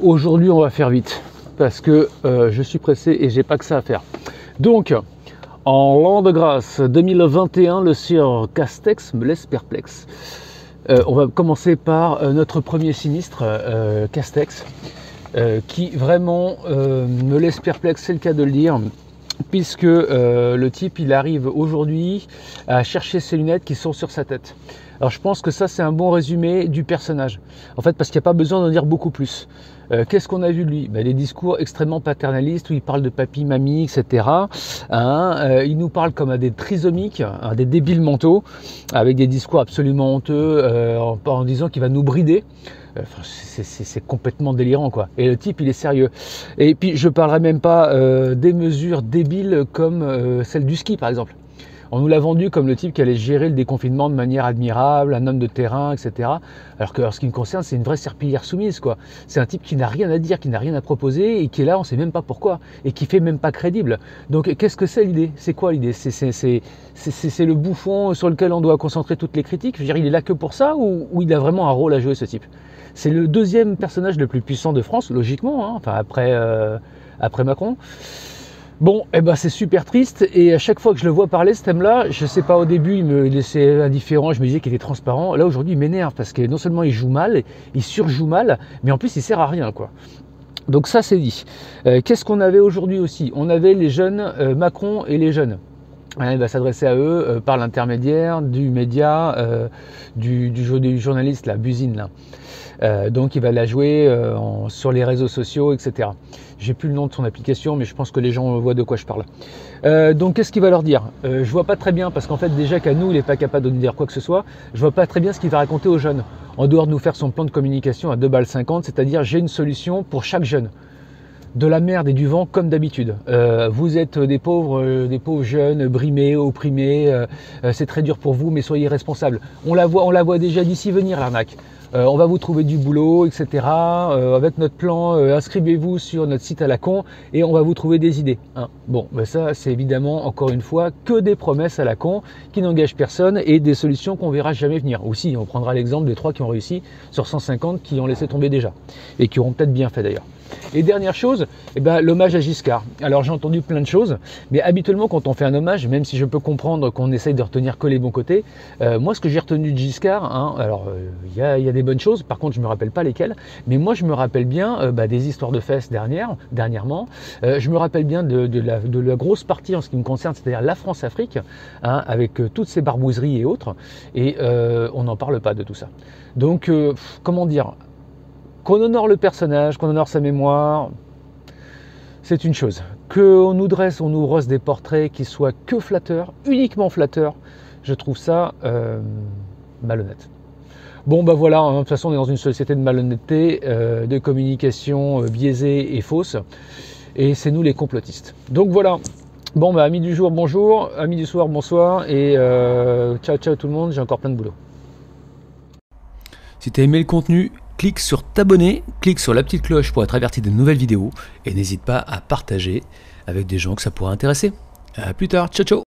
Aujourd'hui, on va faire vite parce que je suis pressé et j'ai pas que ça à faire. Donc, en l'an de grâce 2021, le sieur Castex me laisse perplexe. On va commencer par notre premier sinistre, Castex, qui vraiment me laisse perplexe, c'est le cas de le dire, puisque le type, il arrive aujourd'hui à chercher ses lunettes qui sont sur sa tête. Alors je pense que ça, c'est un bon résumé du personnage, en fait, parce qu'il n'y a pas besoin d'en dire beaucoup plus. Qu'est-ce qu'on a vu de lui? Des discours extrêmement paternalistes où il parle de papy, mamie, etc. Il nous parle comme à des trisomiques, à des débiles mentaux, avec des discours absolument honteux, en disant qu'il va nous brider. C'est complètement délirant, quoi. Et le type, il est sérieux. Et puis je parlerai même pas des mesures débiles comme celle du ski, par exemple. On nous l'a vendu comme le type qui allait gérer le déconfinement de manière admirable, un homme de terrain, etc. Alors que, en ce qui me concerne, c'est une vraie serpillière soumise, quoi. C'est un type qui n'a rien à dire, qui n'a rien à proposer et qui est là, on ne sait même pas pourquoi, et qui fait même pas crédible. Donc, qu'est-ce que c'est l'idée? C'est quoi l'idée? C'est le bouffon sur lequel on doit concentrer toutes les critiques. Je veux dire, il est là que pour ça ou il a vraiment un rôle à jouer, ce type? C'est le deuxième personnage le plus puissant de France, logiquement, hein, enfin après Macron. Bon, eh ben c'est super triste, et à chaque fois que je le vois parler ce thème-là, je sais pas, au début il me laissait indifférent, je me disais qu'il était transparent. Là aujourd'hui il m'énerve parce que non seulement il joue mal, il surjoue mal, mais en plus il sert à rien, quoi. Donc ça c'est dit. Qu'est-ce qu'on avait aujourd'hui aussi? On avait les jeunes, Macron et les jeunes. Il va s'adresser à eux par l'intermédiaire du média, du journaliste, la Buzine, là. Donc il va la jouer sur les réseaux sociaux, etc. J'ai plus le nom de son application, mais je pense que les gens voient de quoi je parle. Donc qu'est-ce qu'il va leur dire? Je vois pas très bien, parce qu'en fait déjà qu'à nous, il n'est pas capable de nous dire quoi que ce soit. Je vois pas très bien ce qu'il va raconter aux jeunes, en dehors de nous faire son plan de communication à 2,50 balles, c'est-à-dire j'ai une solution pour chaque jeune. De la merde et du vent comme d'habitude. Vous êtes des pauvres jeunes, brimés, opprimés, c'est très dur pour vous, mais soyez responsables. On la voit déjà d'ici venir, l'arnaque. On va vous trouver du boulot, etc. Avec notre plan, inscrivez-vous sur notre site à la con et on va vous trouver des idées. Hein. Bon, ça c'est évidemment, encore une fois, que des promesses à la con qui n'engagent personne et des solutions qu'on verra jamais venir. Ou si, on prendra l'exemple des 3 qui ont réussi sur 150 qui ont laissé tomber déjà et qui auront peut-être bien fait d'ailleurs. Et dernière chose, l'hommage à Giscard. Alors j'ai entendu plein de choses, mais habituellement quand on fait un hommage, même si je peux comprendre qu'on essaye de retenir que les bons côtés, moi ce que j'ai retenu de Giscard, hein, alors il y a des bonnes choses, par contre je ne me rappelle pas lesquelles, mais moi je me rappelle bien des histoires de fesses dernièrement, je me rappelle bien de la grosse partie en ce qui me concerne, c'est-à-dire la France-Afrique, hein, avec toutes ces barbouiseries et autres, et on n'en parle pas de tout ça. Donc comment dire, qu'on honore le personnage, qu'on honore sa mémoire, c'est une chose. Qu'on nous dresse, on nous rose des portraits qui soient que flatteurs, uniquement flatteurs, je trouve ça malhonnête. Bon voilà, hein, de toute façon on est dans une société de malhonnêteté, de communication biaisée et fausse, et c'est nous les complotistes. Donc voilà, bon amis du jour, bonjour, amis du soir, bonsoir, et ciao tout le monde, j'ai encore plein de boulot. Si tu as aimé le contenu, clique sur t'abonner, clique sur la petite cloche pour être averti de nouvelles vidéos et n'hésite pas à partager avec des gens que ça pourrait intéresser. À plus tard, ciao ciao.